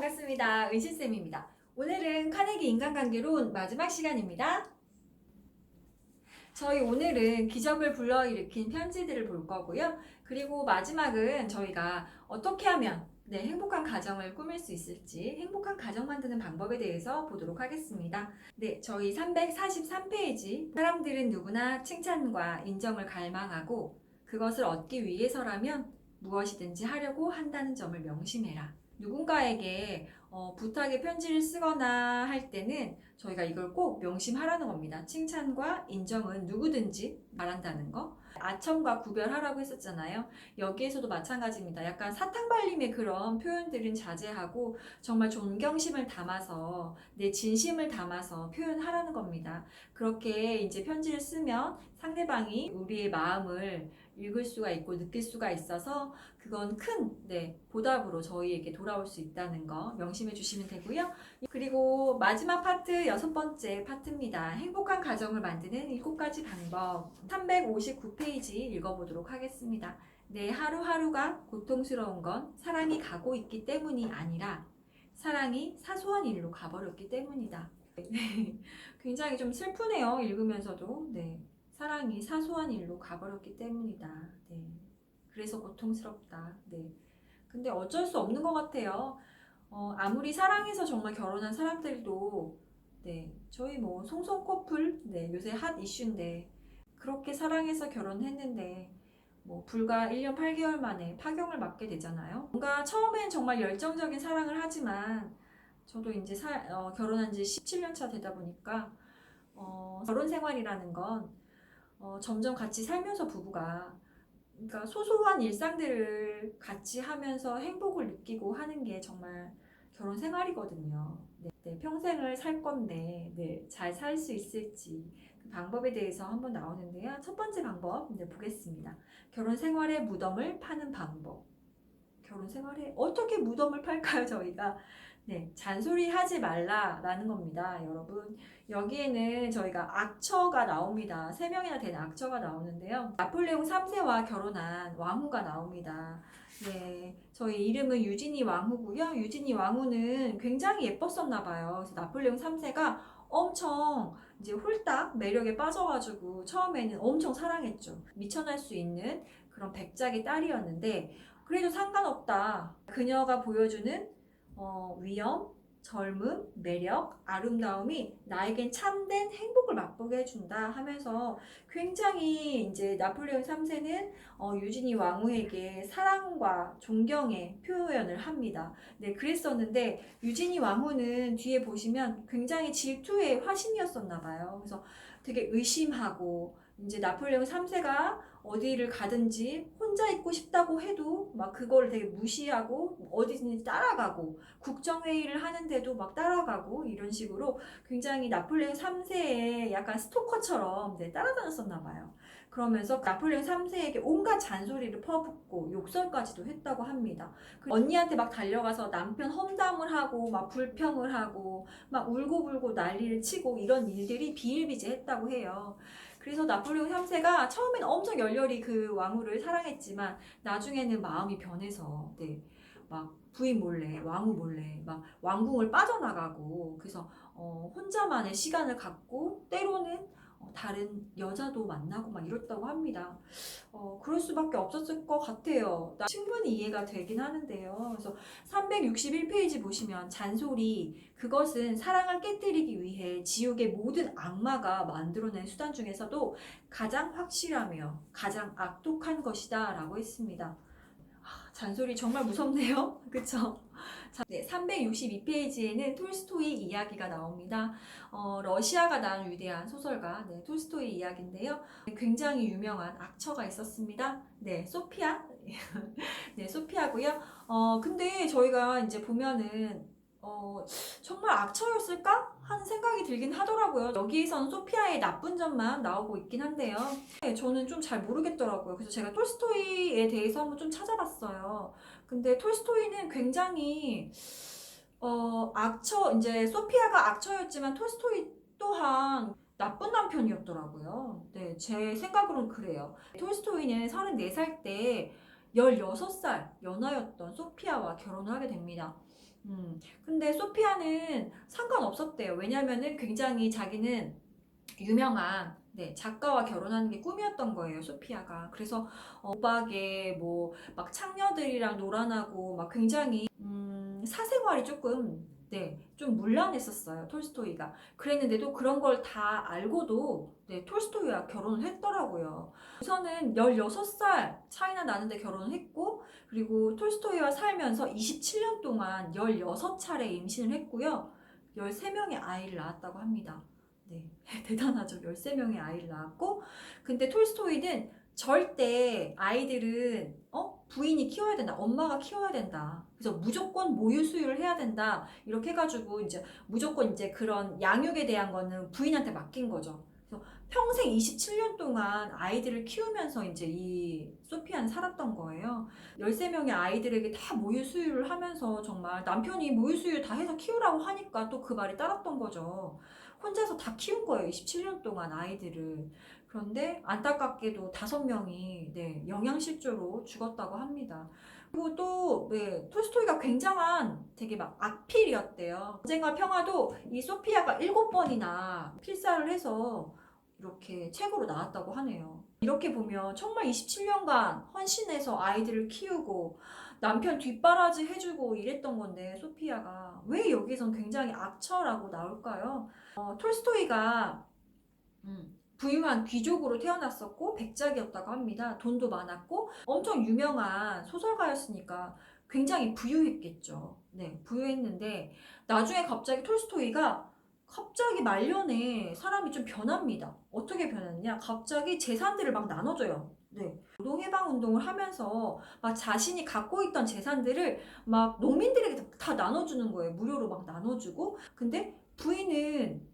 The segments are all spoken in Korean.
반갑습니다. 은신쌤입니다. 오늘은 카네기 인간관계론 마지막 시간입니다. 저희 오늘은 기적을 불러일으킨 편지들을 볼 거고요. 그리고 마지막은 저희가 어떻게 하면 행복한 가정을 꾸밀 수 있을지, 행복한 가정 만드는 방법에 대해서 보도록 하겠습니다. 저희 343페이지. 사람들은 누구나 칭찬과 인정을 갈망하고 그것을 얻기 위해서라면 무엇이든지 하려고 한다는 점을 명심해라. 누군가에게 부탁의 편지를 쓰거나 할 때는 저희가 이걸 꼭 명심하라는 겁니다. 칭찬과 인정은 누구든지 말한다는 거. 아첨과 구별하라고 했었잖아요. 여기에서도 마찬가지입니다. 약간 사탕발림의 그런 표현들은 자제하고 정말 존경심을 담아서 내 진심을 담아서 표현하라는 겁니다. 그렇게 이제 편지를 쓰면 상대방이 우리의 마음을 읽을 수가 있고 느낄 수가 있어서 그건 큰 보답으로 저희에게 돌아올 수 있다는 거 명심해 주시면 되고요. 그리고 마지막 파트, 6번째 파트입니다. 행복한 가정을 만드는 7가지 방법. 359페이지 읽어보도록 하겠습니다. 내 하루하루가 고통스러운 건 사랑이 가고 있기 때문이 아니라 사랑이 사소한 일로 가버렸기 때문이다. 굉장히 좀 슬프네요. 읽으면서도. 사랑이 사소한 일로 가버렸기 때문이다. 그래서 고통스럽다. 근데 어쩔 수 없는 것 같아요. 아무리 사랑해서 정말 결혼한 사람들도 저희 뭐 송송 커플 요새 핫 이슈인데 그렇게 사랑해서 결혼했는데 뭐 불과 1년 8개월 만에 파경을 맞게 되잖아요. 뭔가 처음엔 정말 열정적인 사랑을 하지만 저도 이제 결혼한 지 17년 차 되다 보니까 결혼 생활이라는 건 점점 같이 살면서 부부가 그러니까 소소한 일상들을 같이 하면서 행복을 느끼고 하는 게 정말 결혼 생활이거든요. 평생을 살 건데 잘 살 수 있을지 그 방법에 대해서 한번 나오는데요. 첫 번째 방법 보겠습니다. 결혼 생활의 무덤을 파는 방법. 결혼 생활에 어떻게 무덤을 팔까요, 저희가? 잔소리 하지 말라라는 겁니다, 여러분. 여기에는 저희가 악처가 나옵니다. 3명이나 되는 악처가 나오는데요. 나폴레옹 3세와 결혼한 왕후가 나옵니다. 저희 이름은 유진이 왕후고요. 유진이 왕후는 굉장히 예뻤었나 봐요. 그래서 나폴레옹 3세가 엄청 이제 홀딱 매력에 빠져가지고 처음에는 엄청 사랑했죠. 미천할 수 있는 그런 백작의 딸이었는데 그래도 상관없다. 그녀가 보여주는 위엄, 젊음, 매력, 아름다움이 나에겐 참된 행복을 맛보게 해준다 하면서 굉장히 이제 나폴레옹 3세는 유진이 왕후에게 사랑과 존경의 표현을 합니다. 그랬었는데 유진이 왕후는 뒤에 보시면 굉장히 질투의 화신이었었나 봐요. 그래서 되게 의심하고 이제 나폴레옹 3세가 어디를 가든지 혼자 있고 싶다고 해도 막 그걸 되게 무시하고 어디든지 따라가고 국정회의를 하는데도 막 따라가고 이런 식으로 굉장히 나폴레옹 3세의 약간 스토커처럼 따라다녔었나 봐요. 그러면서 나폴레옹 3세에게 온갖 잔소리를 퍼붓고 욕설까지도 했다고 합니다. 언니한테 막 달려가서 남편 험담을 하고 막 불평을 하고 막 울고불고 난리를 치고 이런 일들이 비일비재했다고 해요. 그래서 나폴레옹 3세가 처음엔 엄청 열렬히 그 왕후를 사랑했지만 나중에는 마음이 변해서 막 부인 몰래 왕후 몰래 막 왕궁을 빠져나가고 그래서 혼자만의 시간을 갖고 때로는 다른 여자도 만나고 막 이랬다고 합니다. 그럴 수밖에 없었을 것 같아요. 충분히 이해가 되긴 하는데요. 그래서 361페이지 보시면 잔소리, 그것은 사랑을 깨뜨리기 위해 지옥의 모든 악마가 만들어낸 수단 중에서도 가장 확실하며 가장 악독한 것이다 라고 했습니다. 잔소리 정말 무섭네요. 그쵸? 362페이지에는 톨스토이 이야기가 나옵니다. 러시아가 낳은 위대한 소설가 톨스토이 이야기인데요. 굉장히 유명한 악처가 있었습니다. 소피아. 소피아고요. 근데 저희가 이제 보면은 정말 악처였을까? 하는 생각이 들긴 하더라고요. 여기에서는 소피아의 나쁜 점만 나오고 있긴 한데요. 저는 좀 잘 모르겠더라고요. 그래서 제가 톨스토이에 대해서 한번 좀 찾아봤어요. 근데 톨스토이는 굉장히 이제 소피아가 악처였지만 톨스토이 또한 나쁜 남편이었더라고요. 제 생각으로는 그래요. 톨스토이는 34살 때 16살 연하였던 소피아와 결혼을 하게 됩니다. 근데 소피아는 상관없었대요. 왜냐면은 굉장히 자기는 유명한 작가와 결혼하는 게 꿈이었던 거예요, 소피아가. 그래서 오박에 뭐 막 창녀들이랑 놀아나고 막 굉장히 사생활이 조금 좀 문란했었어요, 톨스토이가. 그랬는데도 그런 걸 다 알고도 톨스토이와 결혼을 했더라고요. 우선은 16살 차이나 나는데 결혼을 했고, 그리고 톨스토이와 살면서 27년 동안 16차례 임신을 했고요. 13명의 아이를 낳았다고 합니다. 네, 대단하죠. 13명의 아이를 낳았고, 근데 톨스토이는 절대 아이들은 부인이 키워야 된다. 엄마가 키워야 된다. 그래서 무조건 모유 수유를 해야 된다. 이렇게 해가지고 이제 무조건 이제 그런 양육에 대한 거는 부인한테 맡긴 거죠. 그래서 평생 27년 동안 아이들을 키우면서 이제 이 소피아는 살았던 거예요. 13명의 아이들에게 다 모유 수유를 하면서 정말 남편이 모유 수유 다 해서 키우라고 하니까 또 그 말이 따랐던 거죠. 혼자서 다 키운 거예요. 27년 동안 아이들을. 그런데 안타깝게도 5명이 영양실조로 죽었다고 합니다. 그리고 또 톨스토이가 굉장한 되게 막 악필이었대요. 전쟁과 평화도 이 소피아가 7번이나 필사를 해서 이렇게 책으로 나왔다고 하네요. 이렇게 보면 정말 27년간 헌신해서 아이들을 키우고 남편 뒷바라지 해주고 이랬던 건데 소피아가 왜 여기선 굉장히 악처라고 나올까요? 톨스토이가 부유한 귀족으로 태어났었고 백작이었다고 합니다. 돈도 많았고 엄청 유명한 소설가였으니까 굉장히 부유했겠죠. 네, 부유했는데 나중에 갑자기 톨스토이가 갑자기 말년에 사람이 좀 변합니다. 어떻게 변했냐? 갑자기 재산들을 막 나눠줘요. 네. 노동해방 운동을 하면서 막 자신이 갖고 있던 재산들을 막 농민들에게 다 나눠주는 거예요. 무료로 막 나눠주고. 근데 부인은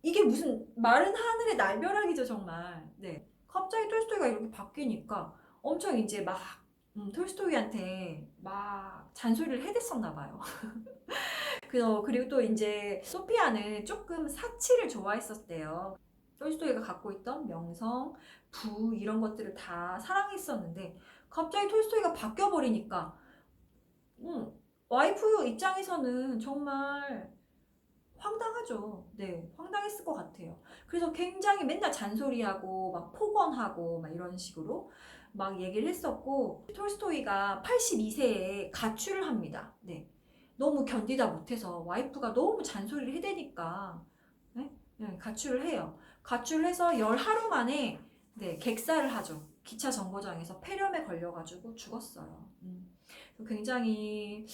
이게 무슨 마른 하늘의 날벼락이죠, 정말. 네. 갑자기 톨스토이가 이렇게 바뀌니까 엄청 이제 막 톨스토이한테 막 잔소리를 해댔었나 봐요. 그리고 또 이제 소피아는 조금 사치를 좋아했었대요. 톨스토이가 갖고 있던 명성, 부 이런 것들을 다 사랑했었는데 갑자기 톨스토이가 바뀌어버리니까 와이프 입장에서는 정말 황당하죠. 네, 황당했을 것 같아요. 그래서 굉장히 맨날 잔소리하고 막 폭언하고 막 이런 식으로 막 얘기를 했었고 톨스토이가 82세에 가출을 합니다. 네. 너무 견디다 못해서 와이프가 너무 잔소리를 해대니까 가출을 해요. 가출을 해서 10하루 만에 객사를 하죠. 기차 정거장에서 폐렴에 걸려가지고 죽었어요. 굉장히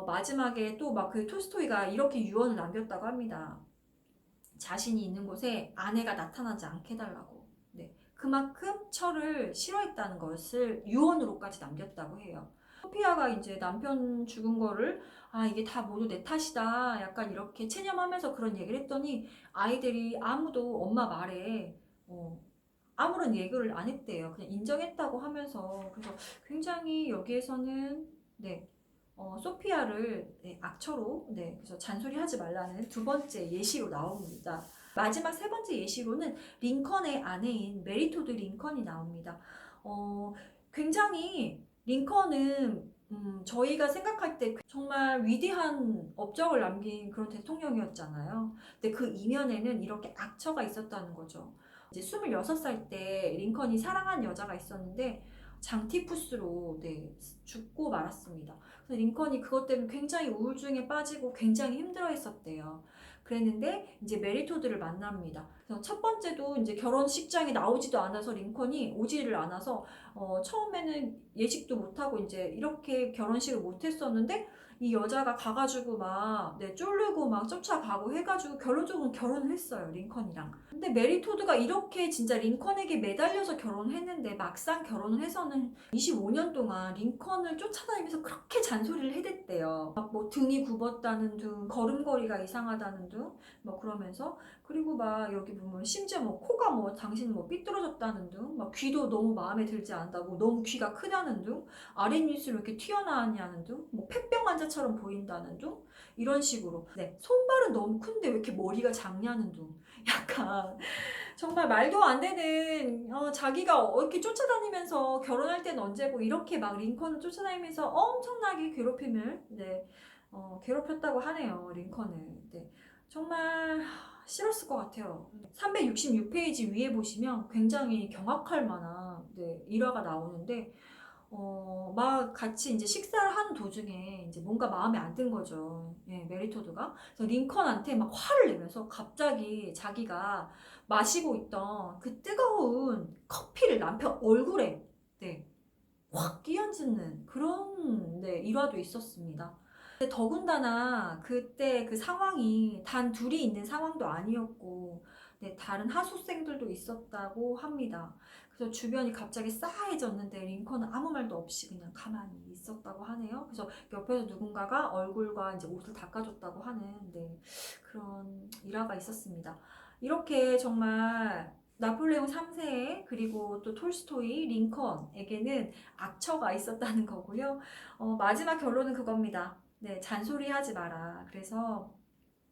마지막에 또 막 그 톨스토이가 이렇게 유언을 남겼다고 합니다. 자신이 있는 곳에 아내가 나타나지 않게 해달라고. 네. 그만큼 철을 싫어했다는 것을 유언으로까지 남겼다고 해요. 소피아가 이제 남편 죽은 거를 이게 다 모두 내 탓이다 약간 이렇게 체념하면서 그런 얘기를 했더니 아이들이 아무도 엄마 말에 아무런 얘기를 안 했대요. 그냥 인정했다고 하면서 그래서 굉장히 여기에서는 소피아를 악처로 그래서 잔소리하지 말라는 두 번째 예시로 나옵니다. 마지막 세 번째 예시로는 링컨의 아내인 메리토드 링컨이 나옵니다. 굉장히 링컨은 저희가 생각할 때 정말 위대한 업적을 남긴 그런 대통령이었잖아요. 근데 그 이면에는 이렇게 악처가 있었다는 거죠. 이제 26살 때 링컨이 사랑한 여자가 있었는데 장티푸스로 죽고 말았습니다. 그래서 링컨이 그것 때문에 굉장히 우울증에 빠지고 굉장히 힘들어 했었대요. 그랬는데 이제 메리토드를 만납니다. 그래서 첫 번째도 이제 결혼식장에 나오지도 않아서 링컨이 오지를 않아서 처음에는 예식도 못하고 이제 이렇게 결혼식을 못했었는데 이 여자가 가가지고 막 쫄르고 막 쫓아가고 해가지고 결론적으로 결혼을 했어요, 링컨이랑. 근데 메리토드가 이렇게 진짜 링컨에게 매달려서 결혼을 했는데 막상 결혼을 해서는 25년 동안 링컨을 쫓아다니면서 그렇게 잔소리를 해댔대요. 막 뭐 등이 굽었다는 둥, 걸음걸이가 이상하다는 둥, 뭐 그러면서 그리고 막 여기 보면 심지어 뭐 코가 뭐 당신 뭐 삐뚤어졌다는 둥, 막 귀도 너무 마음에 들지 않다고 너무 귀가 크다는 둥, 아랫입술이 이렇게 튀어나왔냐는 둥, 뭐 폐병 환자처럼 보인다는 둥, 이런 식으로. 손발은 너무 큰데 왜 이렇게 머리가 작냐는 둥. 약간 정말 말도 안 되는 자기가 이렇게 쫓아다니면서 결혼할 때는 언제고 이렇게 막 링컨을 쫓아다니면서 엄청나게 괴롭힘을 괴롭혔다고 하네요. 링컨을. 네. 정말 싫었을 것 같아요. 366페이지 위에 보시면 굉장히 경악할 만한 일화가 나오는데 막 같이 이제 식사를 하는 도중에 이제 뭔가 마음에 안 든 거죠. 예, 메리토드가. 그래서 링컨한테 막 화를 내면서 갑자기 자기가 마시고 있던 그 뜨거운 커피를 남편 얼굴에 확 끼얹는 그런 일화도 있었습니다. 근데 더군다나 그때 그 상황이 단 둘이 있는 상황도 아니었고 다른 하숙생들도 있었다고 합니다. 그래서 주변이 갑자기 싸해졌는데 링컨은 아무 말도 없이 그냥 가만히 있었다고 하네요. 그래서 옆에서 누군가가 얼굴과 이제 옷을 닦아줬다고 하는 그런 일화가 있었습니다. 이렇게 정말 나폴레옹 3세 그리고 또 톨스토이, 링컨에게는 악처가 있었다는 거고요. 마지막 결론은 그겁니다. 잔소리하지 마라. 그래서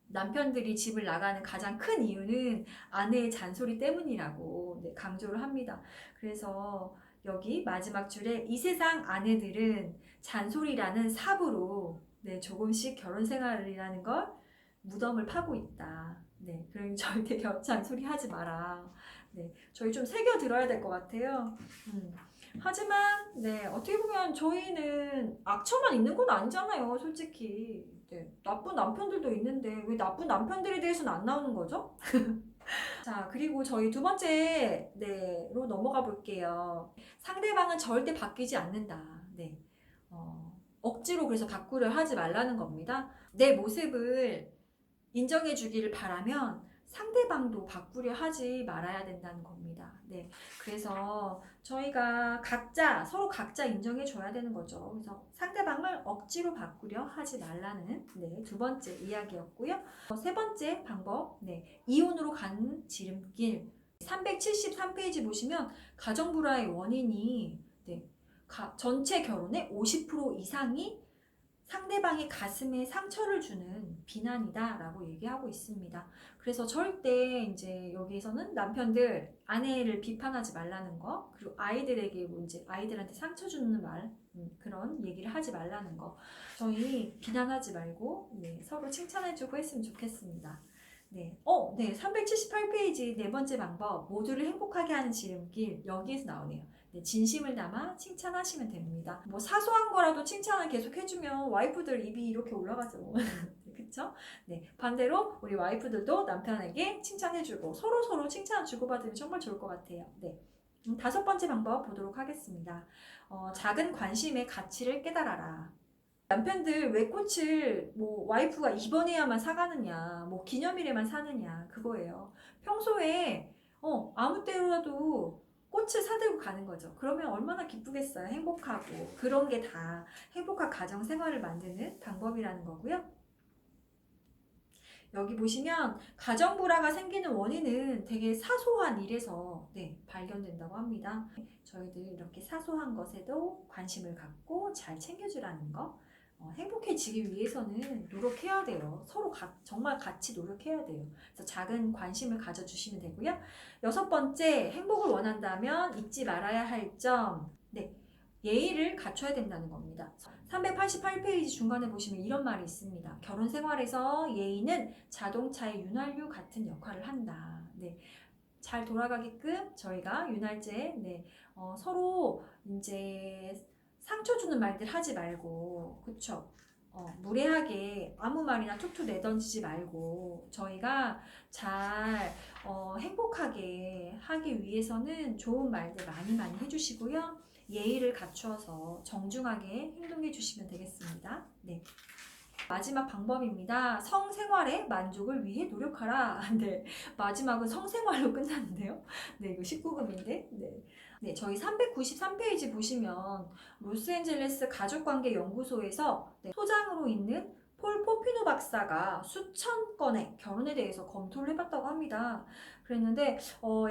남편들이 집을 나가는 가장 큰 이유는 아내의 잔소리 때문이라고 강조를 합니다. 그래서 여기 마지막 줄에 이 세상 아내들은 잔소리라는 삽으로 조금씩 결혼 생활이라는 걸 무덤을 파고 있다. 그러니 절대 잔소리 하지 마라. 저희 좀 새겨 들어야 될 것 같아요. 하지만 어떻게 보면 저희는 악처만 있는 건 아니잖아요, 솔직히. 나쁜 남편들도 있는데 왜 나쁜 남편들에 대해서는 안 나오는 거죠? 자, 그리고 저희 두 번째로 넘어가 볼게요. 상대방은 절대 바뀌지 않는다. 억지로 그래서 바꾸려 하지 말라는 겁니다. 내 모습을 인정해 주기를 바라면 상대방도 바꾸려 하지 말아야 된다는 겁니다. 그래서 저희가 서로 각자 인정해 줘야 되는 거죠. 그래서 상대방을 억지로 바꾸려 하지 말라는 두 번째 이야기였고요. 세 번째 방법, 이혼으로 가는 지름길. 373페이지 보시면 가정불화의 원인이 전체 결혼의 50% 이상이 상대방의 가슴에 상처를 주는 비난이다 라고 얘기하고 있습니다. 그래서 절대 이제 여기에서는 남편들 아내를 비판하지 말라는 거, 그리고 아이들에게 이제 아이들한테 상처 주는 말, 그런 얘기를 하지 말라는 거. 저희 비난하지 말고 서로 칭찬해주고 했으면 좋겠습니다. 378페이지 네 번째 방법, 모두를 행복하게 하는 지름길. 여기에서 나오네요. 진심을 담아 칭찬하시면 됩니다. 뭐 사소한 거라도 칭찬을 계속 해주면 와이프들 입이 이렇게 올라가죠. 그쵸? 반대로 우리 와이프들도 남편에게 칭찬해주고 서로 칭찬 주고받으면 정말 좋을 것 같아요. 다섯 번째 방법 보도록 하겠습니다. 작은 관심의 가치를 깨달아라. 남편들 왜 꽃을 와이프가 이번에야만 사가느냐, 기념일에만 사느냐, 그거예요. 평소에 아무 때로라도 꽃을 사들고 가는 거죠. 그러면 얼마나 기쁘겠어요. 행복하고. 그런 게 다 행복한 가정 생활을 만드는 방법이라는 거고요. 여기 보시면 가정 불화가 생기는 원인은 되게 사소한 일에서 발견된다고 합니다. 저희들 이렇게 사소한 것에도 관심을 갖고 잘 챙겨주라는 거. 행복해지기 위해서는 노력해야 돼요. 서로 정말 같이 노력해야 돼요. 그래서 작은 관심을 가져주시면 되고요. 여섯 번째, 행복을 원한다면 잊지 말아야 할 점, 예의를 갖춰야 된다는 겁니다. 388페이지 중간에 보시면 이런 말이 있습니다. 결혼 생활에서 예의는 자동차의 윤활유 같은 역할을 한다. 잘 돌아가게끔 저희가 윤활제, 서로 이제 상처 주는 말들 하지 말고, 그쵸? 무례하게 아무 말이나 툭툭 내던지지 말고 저희가 잘 행복하게 하기 위해서는 좋은 말들 많이 해주시고요. 예의를 갖추어서 정중하게 행동해 주시면 되겠습니다. 마지막 방법입니다. 성생활의 만족을 위해 노력하라. 마지막은 성생활로 끝났는데요. 이거 19금인데. 저희 393페이지 보시면 로스앤젤레스 가족관계연구소에서 소장으로 있는 폴 포피노 박사가 수천 건의 결혼에 대해서 검토를 해봤다고 합니다. 그랬는데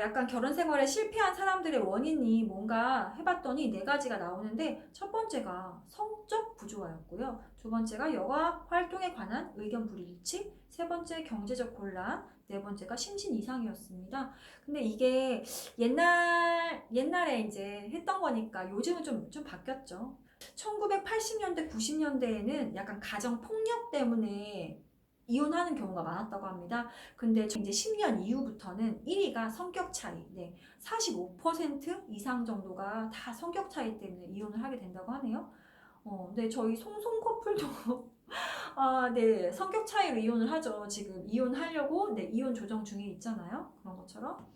약간 결혼 생활에 실패한 사람들의 원인이 뭔가 해봤더니 4가지가 나오는데 첫 번째가 성적 부조화였고요. 두 번째가 여가 활동에 관한 의견 불일치, 세 번째 경제적 곤란, 네 번째가 심신 이상이었습니다. 근데 이게 옛날에 이제 했던 거니까 요즘은 좀 바뀌었죠. 1980년대, 90년대에는 약간 가정 폭력 때문에 이혼하는 경우가 많았다고 합니다. 근데 이제 10년 이후부터는 1위가 성격 차이. 네, 45% 이상 정도가 다 성격 차이 때문에 이혼을 하게 된다고 하네요. 네, 저희 송송 커플도 아, 네, 성격 차이로 이혼을 하죠. 지금 이혼하려고 네, 이혼 조정 중에 있잖아요. 그런 것처럼.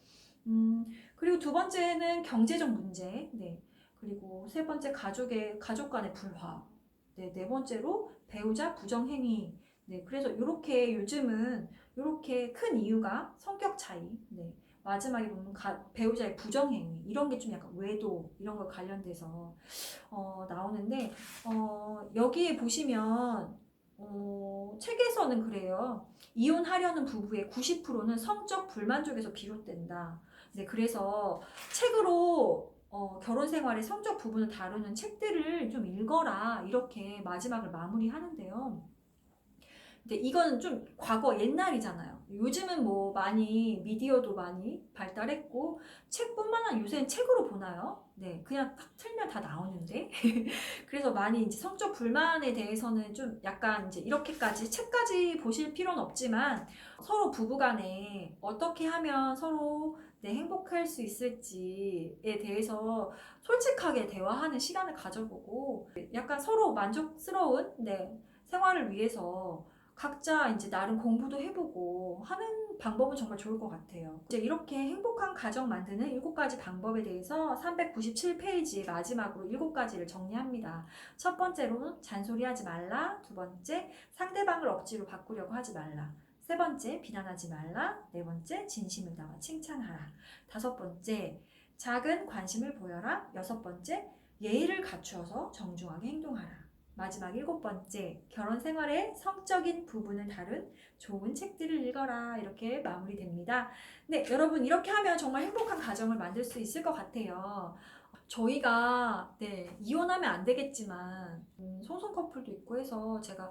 그리고 두 번째는 경제적 문제. 네. 그리고 세 번째 가족 간의 불화. 네, 네 번째로 배우자 부정행위. 네, 그래서 이렇게 요즘은 이렇게 큰 이유가 성격 차이. 네. 마지막에 보면 배우자의 부정행위 이런 게 좀 약간 외도 이런 거 관련돼서 나오는데 여기에 보시면 책에서는 그래요. 이혼하려는 부부의 90%는 성적 불만족에서 비롯된다. 네, 그래서 책으로 결혼 생활의 성적 부분을 다루는 책들을 좀 읽어라 이렇게 마지막을 마무리하는데요. 근데 이거는 좀 과거 옛날이잖아요. 요즘은 뭐 많이 미디어도 많이 발달했고 책뿐만 아니라 요새는 책으로 보나요? 네, 그냥 딱 틀면 다 나오는데 그래서 많이 이제 성적 불만에 대해서는 좀 약간 이제 이렇게까지 책까지 보실 필요는 없지만 서로 부부간에 어떻게 하면 서로 네, 행복할 수 있을지에 대해서 솔직하게 대화하는 시간을 가져보고 약간 서로 만족스러운 네, 생활을 위해서 각자 이제 나름 공부도 해보고 하는 방법은 정말 좋을 것 같아요. 이제 이렇게 행복한 가정 만드는 7가지 방법에 대해서 397페이지의 마지막으로 7가지를 정리합니다. 첫 번째로는 잔소리하지 말라. 두 번째, 상대방을 억지로 바꾸려고 하지 말라. 세 번째, 비난하지 말라. 네 번째, 진심을 담아 칭찬하라. 다섯 번째, 작은 관심을 보여라. 여섯 번째, 예의를 갖추어서 정중하게 행동하라. 마지막 7번째, 결혼 생활의 성적인 부분을 다룬 좋은 책들을 읽어라. 이렇게 마무리됩니다. 네, 여러분 이렇게 하면 정말 행복한 가정을 만들 수 있을 것 같아요. 저희가 네, 이혼하면 안 되겠지만 소송 커플도 있고 해서 제가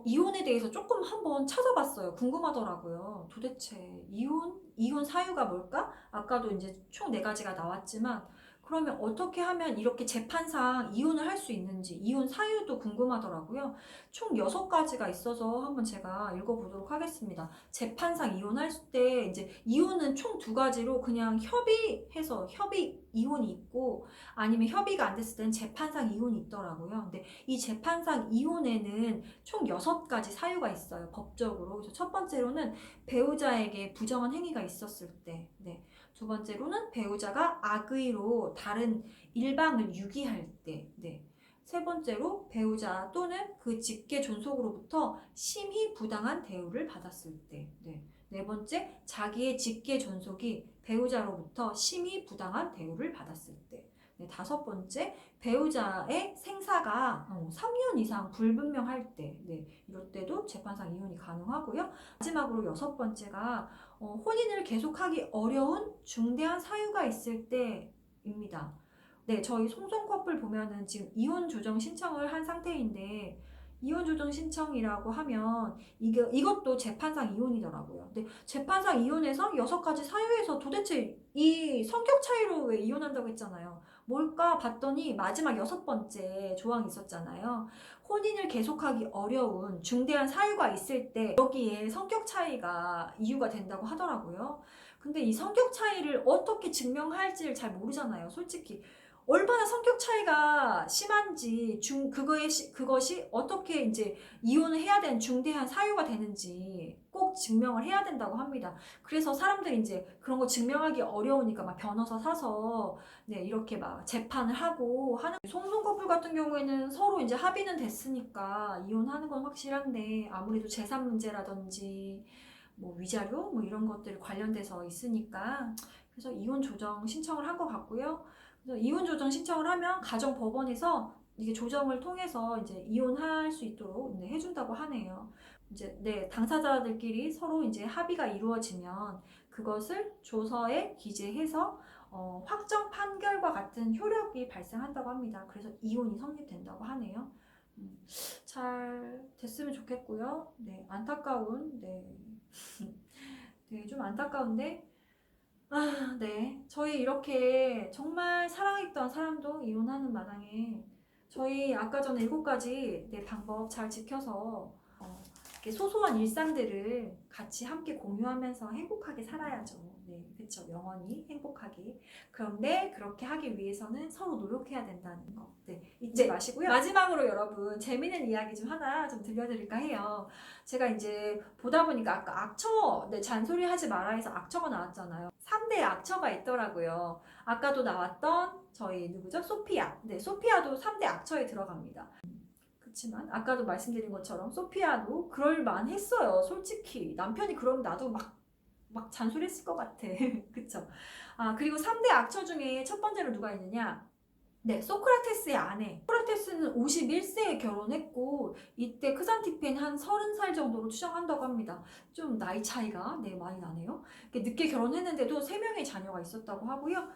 이혼에 대해서 조금 한번 찾아봤어요. 궁금하더라고요. 도대체 이혼 사유가 뭘까? 아까도 이제 총 4가지가 나왔지만 그러면 어떻게 하면 이렇게 재판상 이혼을 할 수 있는지 이혼 사유도 궁금하더라고요. 총 6가지가 있어서 한번 제가 읽어보도록 하겠습니다. 재판상 이혼할 때 이제 이혼은 총 2가지로 그냥 협의해서 협의 이혼이 있고 아니면 협의가 안 됐을 때는 재판상 이혼이 있더라고요. 근데 이 재판상 이혼에는 총 6가지 사유가 있어요. 법적으로. 그래서 첫 번째로는 배우자에게 부정한 행위가 있었을 때. 네. 두 번째로는 배우자가 악의로 다른 일방을 유기할 때. 네. 세 번째로 배우자 또는 그 직계 존속으로부터 심히 부당한 대우를 받았을 때. 네. 네 번째, 자기의 직계 존속이 배우자로부터 심히 부당한 대우를 받았을 때. 네, 다섯 번째, 배우자의 생사가 3년 이상 불분명할 때, 네, 이럴 때도 재판상 이혼이 가능하고요. 마지막으로 6번째가 혼인을 계속하기 어려운 중대한 사유가 있을 때입니다. 네, 저희 송송 커플 보면은 지금 이혼 조정 신청을 한 상태인데 이혼 조정 신청이라고 하면 이것도 재판상 이혼이더라고요. 근데 재판상 이혼에서 6가지 사유에서 도대체 이 성격 차이로 왜 이혼한다고 했잖아요. 뭘까 봤더니 마지막 6번째 조항이 있었잖아요. 혼인을 계속하기 어려운 중대한 사유가 있을 때 여기에 성격 차이가 이유가 된다고 하더라고요. 근데 이 성격 차이를 어떻게 증명할지를 잘 모르잖아요. 솔직히 얼마나 성격 차이가 심한지 그것이 어떻게 이제 이혼을 해야 되는 중대한 사유가 되는지 꼭 증명을 해야 된다고 합니다. 그래서 사람들이 이제 그런 거 증명하기 어려우니까 막 변호사 사서 네, 이렇게 막 재판을 하고 하는 송송 커플 같은 경우에는 서로 이제 합의는 됐으니까 이혼하는 건 확실한데 아무래도 재산 문제라든지 뭐 위자료 뭐 이런 것들 관련돼서 있으니까 그래서 이혼 조정 신청을 한 것 같고요. 그래서 이혼 조정 신청을 하면 가정법원에서 이게 조정을 통해서 이제 이혼할 수 있도록 네, 해준다고 하네요. 이제 네, 당사자들끼리 서로 이제 합의가 이루어지면 그것을 조서에 기재해서 확정 판결과 같은 효력이 발생한다고 합니다. 그래서 이혼이 성립된다고 하네요. 잘 됐으면 좋겠고요. 네, 안타까운, 네. 네, 좀 안타까운데, 네. 저희 이렇게 정말 사랑했던 사람도 이혼하는 마당에 저희 아까 전에 7가지 네, 방법 잘 지켜서 이렇게 소소한 일상들을 같이 함께 공유하면서 행복하게 살아야죠. 네, 그렇죠. 영원히 행복하게. 그런데 그렇게 하기 위해서는 서로 노력해야 된다는 거. 네, 잊지 마시고요. 마지막으로 여러분 재미있는 이야기 좀 하나 좀 들려드릴까 해요. 제가 이제 보다 보니까 아까 악처, 네, 잔소리 하지 마라 해서 악처가 나왔잖아요. 3대 악처가 있더라고요. 아까도 나왔던 저희 누구죠? 소피아. 네, 소피아도 3대 악처에 들어갑니다. 그렇지만 아까도 말씀드린 것처럼 소피아도 그럴만 했어요. 솔직히 남편이 그러면 나도 막 잔소리했을 것 같아. 그쵸? 아, 그리고 3대 악처 중에 첫 번째로 누가 있느냐? 네, 소크라테스의 아내. 소크라테스는 51세에 결혼했고 이때 크산티페는 한 30살 정도로 추정한다고 합니다. 좀 나이 차이가 네, 많이 나네요. 늦게 결혼했는데도 3명의 자녀가 있었다고 하고요.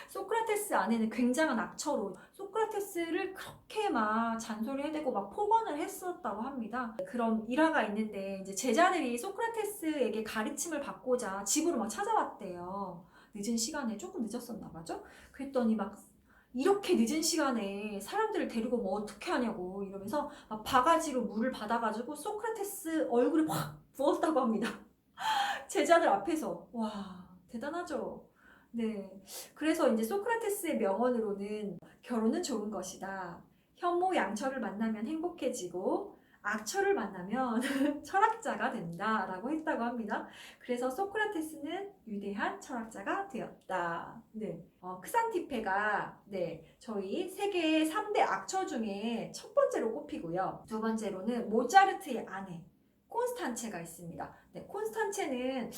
소크라테스 아내는 굉장한 악처로 소크라테스를 그렇게 막 잔소리 해대고 막 폭언을 했었다고 합니다. 그런 일화가 있는데 이제 제자들이 소크라테스에게 가르침을 받고자 집으로 막 찾아왔대요. 늦은 시간에 조금 늦었었나 봐죠. 그랬더니 막 이렇게 늦은 시간에 사람들을 데리고 뭐 어떻게 하냐고 이러면서 막 바가지로 물을 받아가지고 소크라테스 얼굴에 확 부었다고 합니다. 제자들 앞에서. 와, 대단하죠. 네. 그래서 이제 소크라테스의 명언으로는 결혼은 좋은 것이다. 현모 양처를 만나면 행복해지고 악처를 만나면 철학자가 된다라고 했다고 합니다. 그래서 소크라테스는 위대한 철학자가 되었다. 네. 크산티페가 네, 저희 세계의 3대 악처 중에 첫 번째로 꼽히고요. 두 번째로는 모차르트의 아내 콘스탄체가 있습니다. 네, 콘스탄체는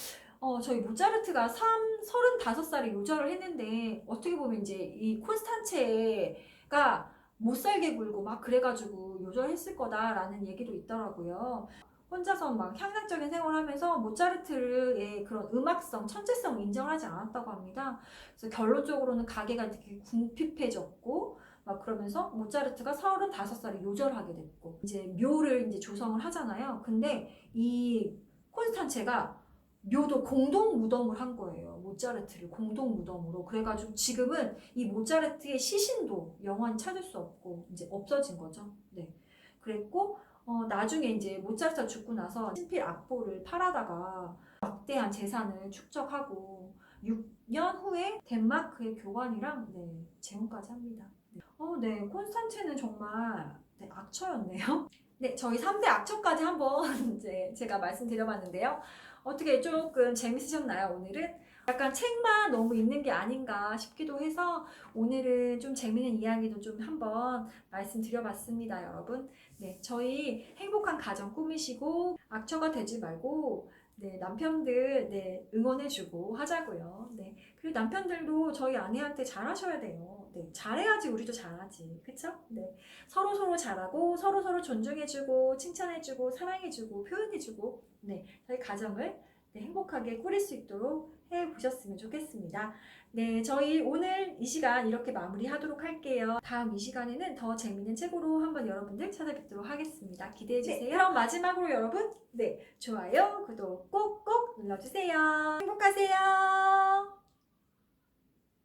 저희 모차르트가 35살에 요절을 했는데 어떻게 보면 이제 이 콘스탄체가 못 살게 굴고 막 그래가지고 요절했을 거다라는 얘기도 있더라고요. 혼자서 막 향락적인 생활을 하면서 모차르트의 그런 음악성, 천재성을 인정하지 않았다고 합니다. 그래서 결론적으로는 가게가 되게 궁핍해졌고 막 그러면서 모차르트가 35살에 요절하게 됐고 이제 묘를 이제 조성을 하잖아요. 근데 이 콘스탄체가 묘도 공동 무덤을 한 거예요. 모차르트를 공동 무덤으로. 그래가지고 지금은 이 모차르트의 시신도 영원히 찾을 수 없고 이제 없어진 거죠. 네. 그랬고 나중에 이제 모차르트가 죽고 나서 친필 악보를 팔아다가 막대한 재산을 축적하고 6년 후에 덴마크의 교관이랑 네, 재혼까지 합니다. 네, 콘스탄체는 정말 네, 악처였네요. 네, 저희 3대 악처까지 한번 이제 제가 말씀드려봤는데요. 어떻게 조금 재밌으셨나요, 오늘은? 약간 책만 너무 읽는 게 아닌가 싶기도 해서 오늘은 좀 재밌는 이야기도 좀 한번 말씀드려봤습니다, 여러분. 네, 저희 행복한 가정 꾸미시고 악처가 되지 말고 네, 남편들 네, 응원해주고 하자고요. 네, 그리고 남편들도 저희 아내한테 잘하셔야 돼요. 네, 잘해야지 우리도 잘하지, 그쵸? 네, 서로 잘하고 서로 존중해주고 칭찬해주고 사랑해주고 표현해주고 네, 저희 가정을 네, 행복하게 꾸릴 수 있도록 해보셨으면 좋겠습니다. 네, 저희 오늘 이 시간 이렇게 마무리하도록 할게요. 다음 이 시간에는 더 재밌는 책으로 한번 여러분들 찾아뵙도록 하겠습니다. 기대해주세요. 네, 그럼 마지막으로 여러분, 네, 좋아요, 구독 꼭꼭 눌러주세요. 행복하세요.